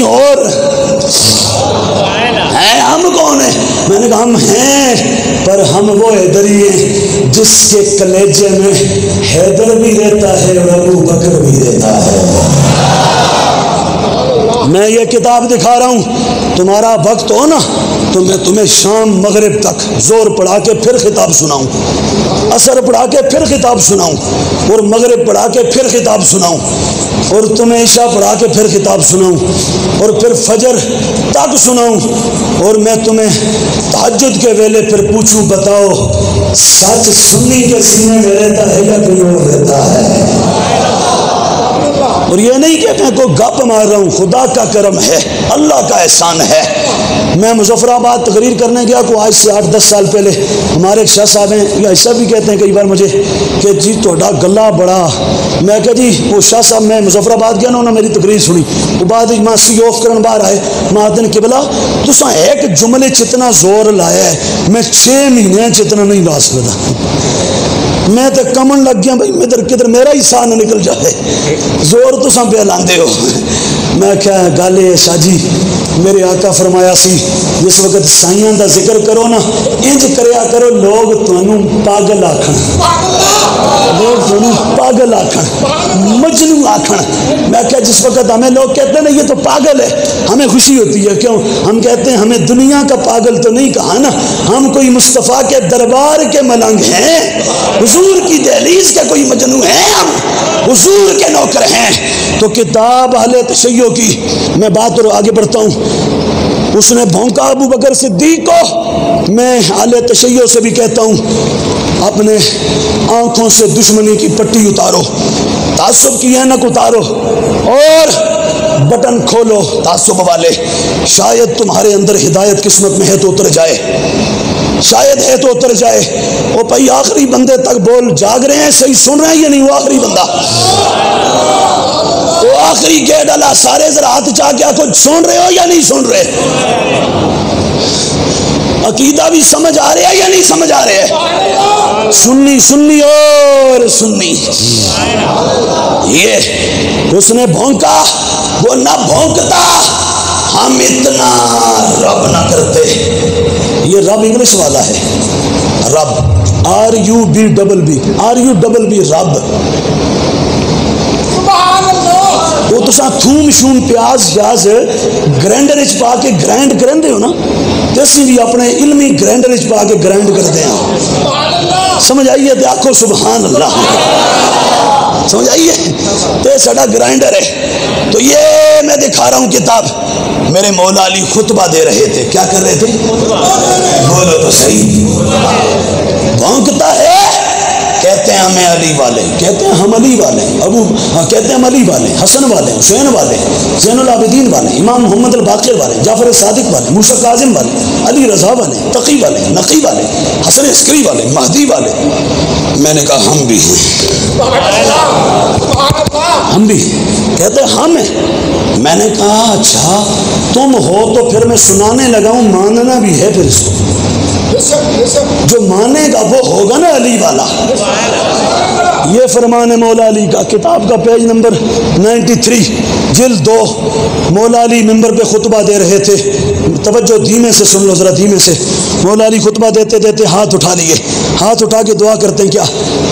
اور ہیں. ہم کون ہیں؟ میں نے کہا ہم ہیں، پر ہم وہ حیدری ہیں جس کے کلیجے میں حیدر بھی رہتا ہے اور ابو بکر بھی رہتا ہے. میں یہ کتاب دکھا رہا ہوں، تمہارا وقت ہو نا تو میں تمہیں شام مغرب تک زور پڑھا کے پھر خطاب سناؤں، عصر پڑھا کے پھر خطاب سناؤں، اور مغرب پڑھا کے پھر خطاب سناؤں، اور تمہیں عشاء پڑھا کے پھر خطاب سناؤں، اور پھر فجر تک سناؤں، اور میں تمہیں تہجد کے ویلے پھر پوچھوں بتاؤ سچ سنی کے سینے میں رہتا ہے یا کوئی اور رہتا ہے؟ اور یہ نہیں کہ میں کوئی گپ مار رہا ہوں، خدا کا کرم ہے، اللہ کا احسان ہے. میں مظفر آباد تقریر کرنے گیا کو آج سے 8-10 سال پہلے. ہمارے ایک شاہ صاحب ہیں یا ایسا بھی کہتے ہیں کئی بار مجھے کہ جی تھوڑا گلا بڑا. میں کہا جی وہ شاہ صاحب میں مظفر آباد گیا نا، انہوں نے میری تقریر سنی، وہ بعد ماں سی آف کرن باہر آئے، ماں دن قبلہ تساں ایک جملے چتنا زور لایا ہے میں 6 مہینے چتنا نہیں لا سکتا. میں تو کمن لگ گیا بھائی ادھر کدھر میرا ہی سا نہ نکل جائے، زور تو سب پہ لاندے ہو. میں کیا گالے شاہ جی میرے آقا فرمایا سی جس وقت سائیاں دا ذکر کرو نا انج کریا کرو لوگ تانوں پاگل آکھن، لوگ تانوں پاگل آکھن، مجنوں آکھن. میں کیا جس وقت ہمیں لوگ کہتے ہیں نا یہ تو پاگل ہے ہمیں خوشی ہوتی ہے. کیوں؟ ہم کہتے ہیں ہمیں دنیا کا پاگل تو نہیں کہا نا، ہم کوئی مصطفیٰ کے دربار کے ملنگ ہیں، حضور کی دہلیز کے کوئی مجنوں ہیں، ہم حضور کے نوکر ہیں. تو کتاب اہل تشیع کی میں بات اور آگے بڑھتا ہوں. اس نے بھونکا ابو بکر صدیق کو. میں اہل تشیع سے بھی کہتا ہوں اپنے آنکھوں سے دشمنی کی پٹی اتارو، تعصب کی اینک اتارو اور بٹن کھولو تعصب والے. شاید تمہارے اندر ہدایت قسمت میں ہے تو اتر جائے، شاید ہے تو اتر جائے. وہ بھائی آخری بندے تک بول جاگ رہے ہیں، صحیح سن رہے ہیں یا نہیں؟ وہ آخری بندہ، وہ آخری گیٹ ڈالا، سارے ذرا ہاتھ چاہ کے کچھ سن رہے ہو یا نہیں سن رہے؟ عقیدہ بھی سمجھ آ رہا ہے یا نہیں سمجھ آ رہے ہے؟ سنی سنی اور سنی. یہ اس نے بھونکا، وہ نہ بھونکتا ہم اتنا رب نہ کرتے. یہ رب انگلش والا ہے، رب RUB رب. وہ تو ساتھ تھوم شوم پیاز شیاز گرینڈر اچ پا کے گرینڈ کرن دے ہو نا، تیسی بھی اپنے علمی گرینڈر اچ پا کے گرینڈ کر دے ہیں. سمجھ آئیے تے آکھو سبحان اللہ. سمجھ آئیے تے سڑا گرینڈر ہے. تو یہ میں دکھا رہا ہوں کتاب. میرے مولا علی خطبہ دے رہے تھے. کیا کر رہے تھے؟ بولو تو صحیح. بھونکتا ہے، کہتے ہیں ہمیں علی والے، کہتے ہیں ہم علی والے، کہتے ہیں ہم علی والے، حسن والے، حسین والے، زین العابدین والے، امام محمد الباقر والے، جعفر صادق والے، موسیٰ کاظم والے، علی رضا والے، تقی والے، نقی والے، حسن عسکری والے، مہدی والے. میں نے کہا ہم بھی ہیں، ہم بھی کہتے ہیں ہم ہیں. میں نے کہا اچھا تم ہو تو پھر میں سنانے لگا ہوں، ماننا بھی ہے. پھر اس کو جو مانے گا وہ ہوگا نا علی والا. یہ فرمان مولا علی کا. کتاب کا پیج نمبر 93 جلد 2. مولا علی ممبر پہ خطبہ دے رہے تھے. توجہ دھیمے سے سن لو ذرا، دھیمے سے. مولا علی خطبہ دیتے دیتے ہاتھ اٹھا لیے، ہاتھ اٹھا کے دعا کرتے ہیں. کیا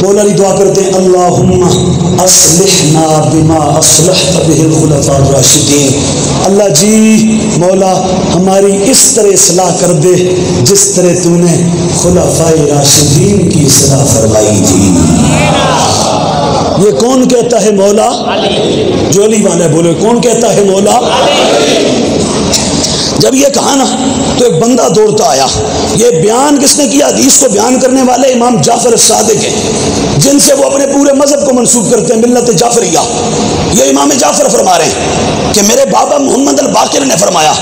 مولا علی دعا کرتے ہیں؟ اللہم اصلحنا بما اصلحت بہ الخلفاء الراشدین. اللہ جی مولا ہماری اس طرح اصلاح کر دے جس طرح تو نے خلفاء راشدین کی اصلاح فرمائی تھی. یہ کون کہتا ہے؟ مولا جو علی والا. بولے کون کہتا ہے؟ مولا. جب یہ کہا نا تو ایک بندہ دوڑتا آیا. یہ بیان کس نے کیا؟ حدیث کو بیان کرنے والے امام جعفر صادق ہیں، جن سے وہ اپنے پورے مذہب کو منسوب کرتے ہیں، ملت جعفریہ. یہ امام جعفر فرما رہے ہیں کہ میرے بابا محمد الباقر نے فرمایا،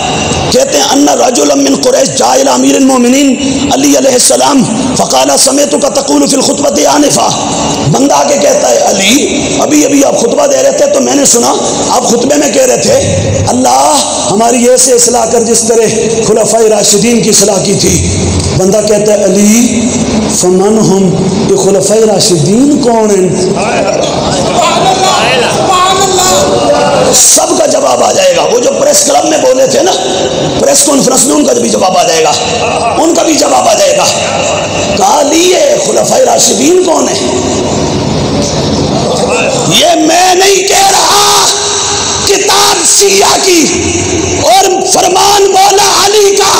کہتے ہیں ان رجلا من قریش جاء الى امیر المومنین علی علیہ السلام فقال سمعتک تقول فی الخطبۃ آنفا. بندہ آ کے کہتا ہے علی ابھی آپ خطبہ دے رہے تھے تو میں نے سنا آپ خطبے میں کہہ رہے تھے اللہ ہماری ایسے اصلاح کر جس طرح خلفاء راشدین کی اصلاح کی تھی. بندہ کہتا ہے علی فمن ہم، یہ خلفاء راشدین کون ہیں؟ سب کا جواب آ جائے گا. وہ جو پریس کلب میں بولے تھے نا, پریس کانفرنس میں, ان کا بھی جواب آ جائے گا, ان کا بھی جواب آ جائے گا. کہا لیے خلفائے راشدین کون ہیں؟ یہ میں نہیں کہہ رہا, کتاب شیعہ کی اور فرمان مولا علی کا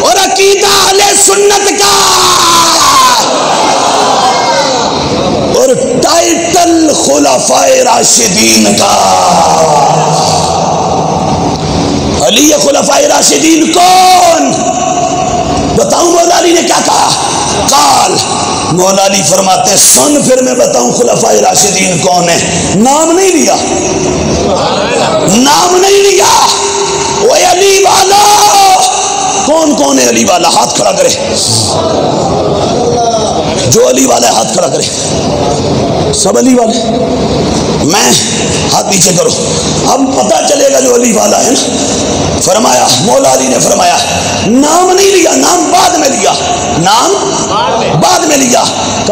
اور عقیدہ اہل سنت کا اور ٹائٹل خلفائے راشدین کا. علی خلفائے راشدین کون؟ بتاؤں مولا علی نے کیا کہا؟ قال, مولا علی فرماتے سن پھر میں بتاؤں خلفائے راشدین کون ہیں. نام نہیں لیا, نام نہیں لیا. وہ علی والا کون کون ہے؟ علی والا ہاتھ کھڑا کرے, جو علی والا ہے ہاتھ کھڑا کرے. سب علی والے؟ میں ہاتھ نیچے کرو, اب پتہ چلے گا جو علی والا ہے نا. فرمایا, مولا علی نے فرمایا نام نہیں لیا, نام بعد میں لیا, نام بعد میں لیا.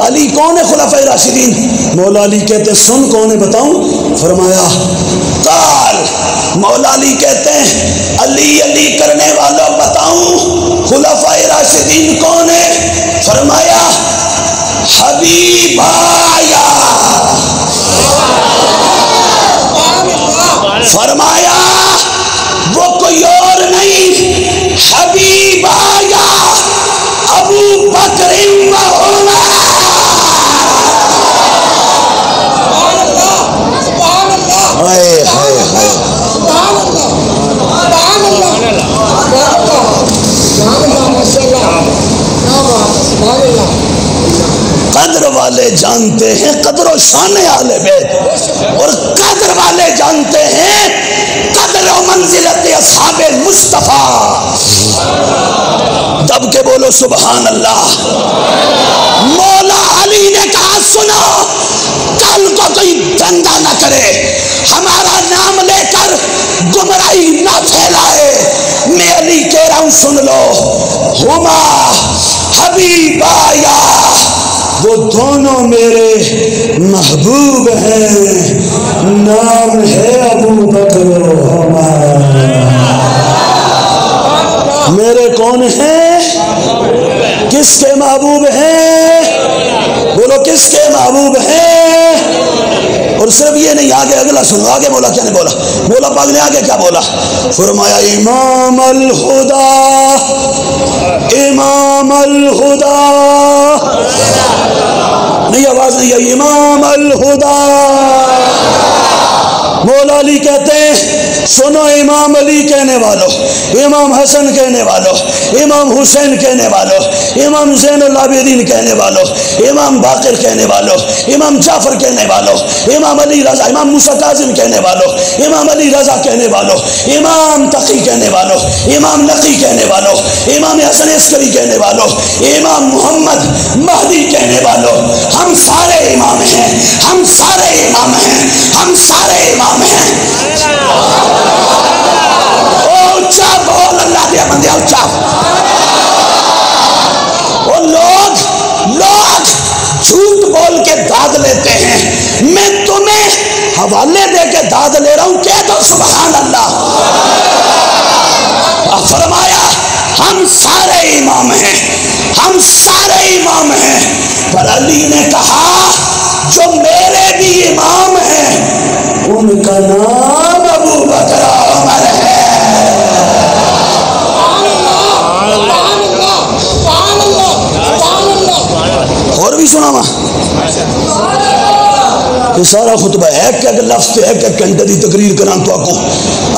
علی کون ہے خلفائے راشدین؟ مولا علی کہتے سن کون ہے بتاؤں؟ فرمایا قال, مولا علی کہتے ہیں علی علی کرنے والوں بتاؤں خلفائے راشدین کون ہے؟ فرمایا حبیبایا. فرمایا وہ کوئی اور نہیں, حبیبایا ابو بکر و عمر. ہائے ہائے ہائے, قدر والے جانتے ہیں قدر و شان اہل بیت, اور قدر والے جانتے ہیں قدر و منزلت اصحاب مصطفیٰ. دب کے بولو سبحان اللہ. مولا علی نے کہا سنو, کل کو کوئی دنگا نہ کرے, ہمارا نام لے کر گمراہی نہ پھیلائے. میں علی کہہ رہا ہوں سن لو, ہما حبیبایا, وہ دونوں میرے محبوب ہیں, نام ہے ابو بکر و عمر. میرے کون ہیں؟ کس کے محبوب ہیں؟ بولو کس کے محبوب ہیں؟ اور صرف یہ نہیں, آگے اگلا سنو, آگے بولا کیا نہیں بولا, مولا پاک نے آگے کیا بولا؟ فرمایا امام الہدا, امام الہدا, نہیں آواز نہیں ہے, امام الہدا. مولا علی کہتے ہیں سنو, امام علی کہنے والوں, امام حسن کہنے والوں, امام حسین کہنے والوں, امام زین العابدین کہنے والوں, امام باقر کہنے والوں, امام جعفر کہنے والوں, امام علی رضا, امام موسیٰ کاظم کہنے والوں, امام علی رضا کہنے والوں, امام تقی کہنے والوں, امام نقی کہنے والوں, امام حسن عسکری کہنے والوں, امام محمد مہدی کہنے والوں. ہم سارے امام ہیں, ہم سارے امام ہیں, ہم سارے امام ہیں. اونچا بول اللہ دیا بندے, اونچا. وہ لوگ جھوٹ بول کے داد لیتے ہیں, میں تمہیں حوالے دے کے داد لے رہا ہوں, کہہ دو سبحان اللہ. فرمایا ہم سارے امام ہیں, ہم سارے امام ہیں, پر علی نے کہا جو میرے بھی امام ہیں ان کا نام ابو بکر عمر ہے. اور بھی سنا وا یہ سارا خطبہ ایک ایک لفظ ایک ایک گھنٹے دی تقریر کران تو آکو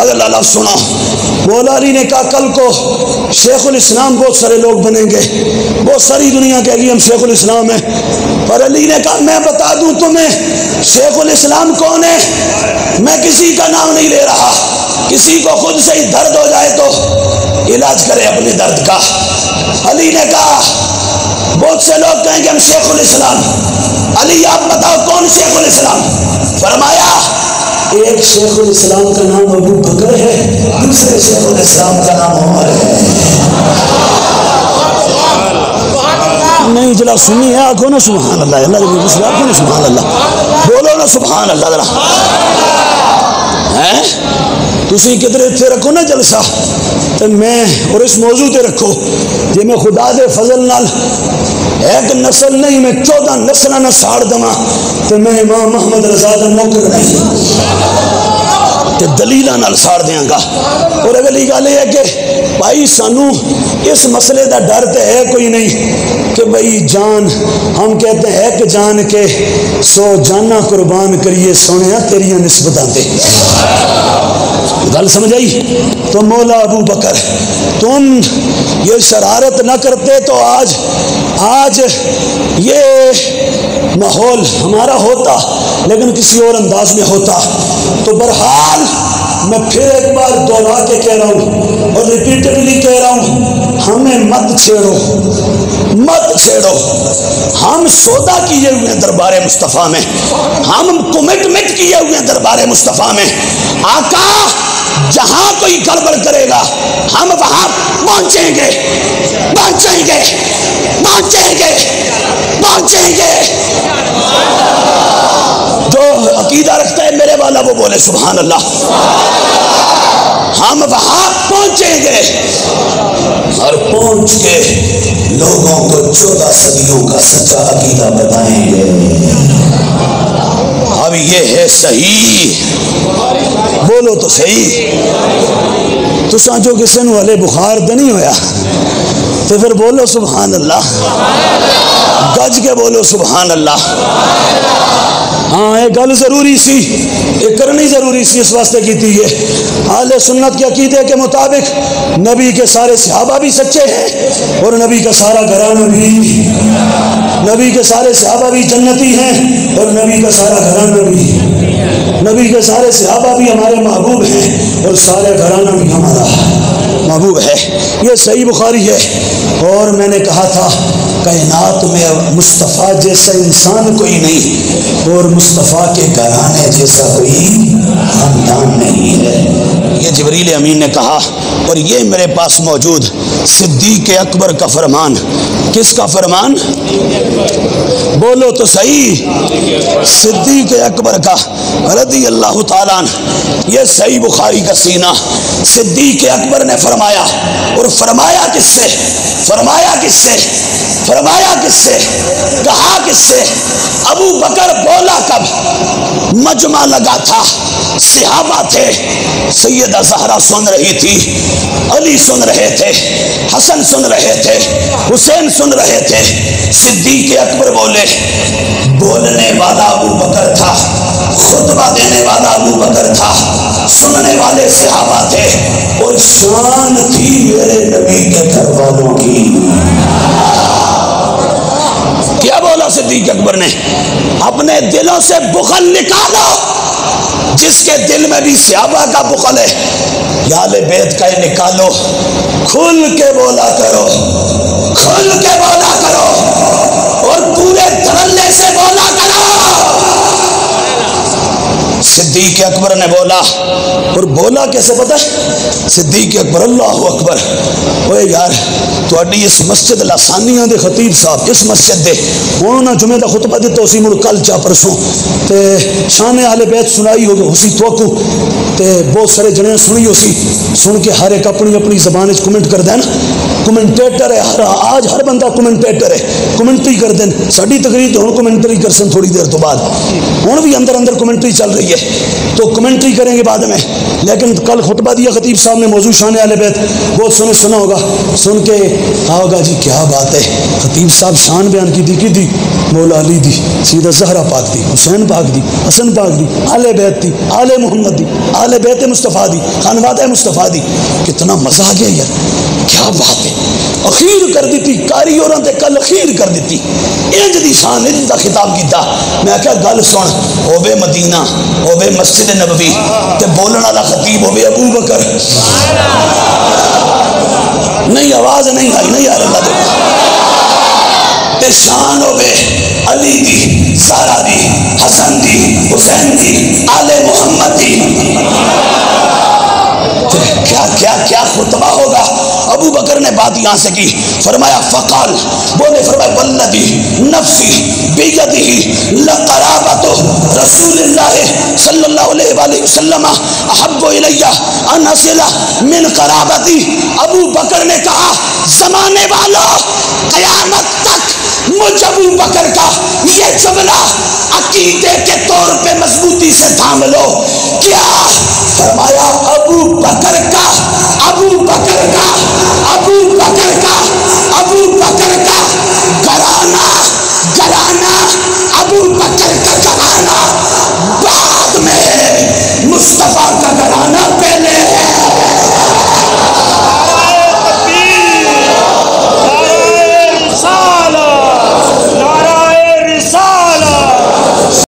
اگر لفظ سنا. مولا علی نے کہا کل کو شیخ الاسلام بہت سارے لوگ بنیں گے, بہت ساری دنیا کہے گی ہم شیخ الاسلام ہیں, پر علی نے کہا میں بتا دوں تمہیں شیخ الاسلام کون ہے. میں کسی کا نام نہیں لے رہا, کسی کو خود سے ہی درد ہو جائے تو علاج کرے اپنے درد کا. علی نے کہا بہت سے لوگ کہیں گے ہم شیخ الاسلام, علی آپ بتاؤ کون شیخ الاسلام؟ فرمایا ایک شیخ الاسلام کا نام ابو بکر ہے, دوسرے شیخ الاسلام کا نام عمر ہے. نہیں جلا سنی ہے, آگو نا سبحان اللہ, اللہ کے آگو نا سبحان اللہ, بولو نا سبحان اللہ ذرا. ہیں تسی کدھر اتنے رکھو نا جلسہ تو میں اور اس موضوع تے رکھو جی میں خدا دے فضل نال ایک نسل نہیں میں 14 نسل نہ ساڑ دما تو میں امام محمد رضا دا نوکر نہیں تے دلیلہ نال ساڑ دیاں گا۔ اور اگلی گل یہ ہے کہ بھائی سانو اس مسئلے دا ڈر تے ہے کوئی نہیں کہ بھائی جان ہم کہتے ہیں ایک جان کے 100 جانا قربان کریے سونے تیریاں نسبتاں تے گل سمجھ آئی؟ تو مولا ابو بکر تم یہ شرارت نہ کرتے تو آج یہ ماحول ہمارا ہوتا لیکن کسی اور انداز میں ہوتا۔ تو بہرحال میں پھر ایک بار دوہرا کے کہہ رہا ہوں اور ریپیٹڈلی کہہ رہا ہوں ہمیں مت چھیڑو ہم سودا کیے ہوئے دربار مصطفیٰ میں، ہم کمٹمنٹ کیے ہوئے دربار مصطفیٰ میں۔ آقا جہاں کوئی گڑبڑ کرے گا ہم وہاں پہنچیں گے۔ جو عقیدہ رکھتا ہے میرے والا وہ بولے سبحان اللہ۔ ہم وہاں پہنچیں گے اور پہنچ کے لوگوں کو 14 صدیوں کا سچا عقیدہ بتائیں گے۔ اب یہ ہے صحیح، بولو تو صحیح۔ تو سانچو کسی نو ہلے بخار تو نہیں ہویا تو پھر بولو سبحان اللہ، گج کے بولو سبحان اللہ۔ ہاں یہ گل ضروری سی، یہ کرنی ضروری سی، اس واسطے کی تھی۔ یہ اہل سنت کے عقیدے کے مطابق نبی کے سارے صحابہ بھی سچے ہیں اور نبی کا سارا گھرانہ بھی، نبی کے سارے صحابہ بھی جنتی ہیں اور نبی کا سارا گھرانہ بھی، نبی کے سارے صحابہ بھی ہمارے محبوب ہیں اور سارے گھرانہ بھی ہمارا محبوب ہے۔ یہ صحیح بخاری ہے۔ اور میں نے کہا تھا کائنات میں مصطفیٰ جیسا انسان کوئی نہیں اور مصطفیٰ کے گھرانے جیسا کوئی خاندان نہیں ہے، یہ جبریل امین نے کہا۔ اور یہ میرے پاس موجود صدیق اکبر کا فرمان، کس کا فرمان؟ بولو تو صحیح، صدیق اکبر کا رضی اللہ تعالیٰ عنہ۔ یہ صحیح بخاری کا سینہ، صدیق اکبر نے فرمایا، اور فرمایا کس سے؟ کہا کس سے؟ ابو بکر بولا کب؟ مجمع لگا تھا، صحابہ تھے، سیدہ زہرا سن رہی تھی، علی سن رہے تھے، حسن سن رہے تھے، حسین سن رہے تھے۔ صدیق اکبر بولے، بولنے والا ابو بکر تھا، خطبہ دینے والا ابو بکر تھا، سننے والے صحابہ تھے، اور شان تھی میرے نبی کے گھر والوں کی۔ کیا بولا صدیق اکبر نے؟ اپنے دلوں سے بخل نکالو، جس کے دل میں بھی صحابہ کا بخل ہے یا اہل بیت کا نکالو، کھل کے بولا کرو، اور پورے دھڑلے سے بولا کرو۔ صدیق اکبر نے بولا، اور بولا کیسے پتہ ہے؟ صدیق اکبر اللہ اکبر، اوے یار تواڈی اس مسجد لاسانیاں دے خطیب صاحب اس مسجد دے انہوں نے جمعے دا خطبہ دیتا اسی مڑ کل چا پرسوں تے شان اہل بیت سنائی ہو گئی اسی توقع تے بہت سارے جنے سنی اسی، سن کے ہر ایک اپنی اپنی زبان وچ کمنٹ کر دین، کمنٹیٹر ہے آج ہر بندہ کمنٹیٹر ہے، کمنٹری کر دین۔ ساڈی تقریر تے ہن کمنٹری کرسن تھوڑی دیر تو بعد، ہن بھی اندر کمنٹری چل رہی ہے تو کمنٹری کریں گے بعد میں، لیکن کل خطبہ دیا خطیب صاحب نے موضوع شان اہل بیت، بہت سنا ہوگا، سن کے کہا ہوگا جی کیا بات ہے، خطیب صاحب شان بیان کی دی مولا علی دی، سیدہ زہرا پاک دی، حسین پاک دی، حسن پاک دی، اہل بیت دی، آل محمد دی، اہل بیت مصطفیٰ دی، خانوادہ مصطفیٰ دی۔ کتنا مزہ آ گیا یار، کیا بات ہے، اخیر کر دیتی کاری اور کل اخیر کر دیتی، انج دی شان انج دا خطاب کیتا۔ میں کہا گل سن، ہوے مدینہ، ہوے مسجد نبوی تے بولن والا خطیب ہوے ابو بکر، نہیں آواز نہیں آئی، نہیں یار اللہ دے تے شان ہوے علی دی، زہرا دی، حسن دی، حسین دی، آل محمد دی، کیا کیا کیا خطبہ ہوگا۔ ابو بکر نے بات یہاں سے کی، فرمایا فقال، بولے فرمایا والذی نفسی بیدہ لقرابت رسول اللہ صلی اللہ علیہ وآلہ وسلم احب الی ان اصل من قرابتی. ابو بکر نے کہا زمانے والوں قیامت تک مجھ ابو بکر کا یہ جملہ عقیدے کے طور پہ مضبوطی سے تھام لو. کیا فرمایا ابو بکر کا ابو بکر کا ابو بکر کا ابو بکر کا گھرانہ ابو بکر کا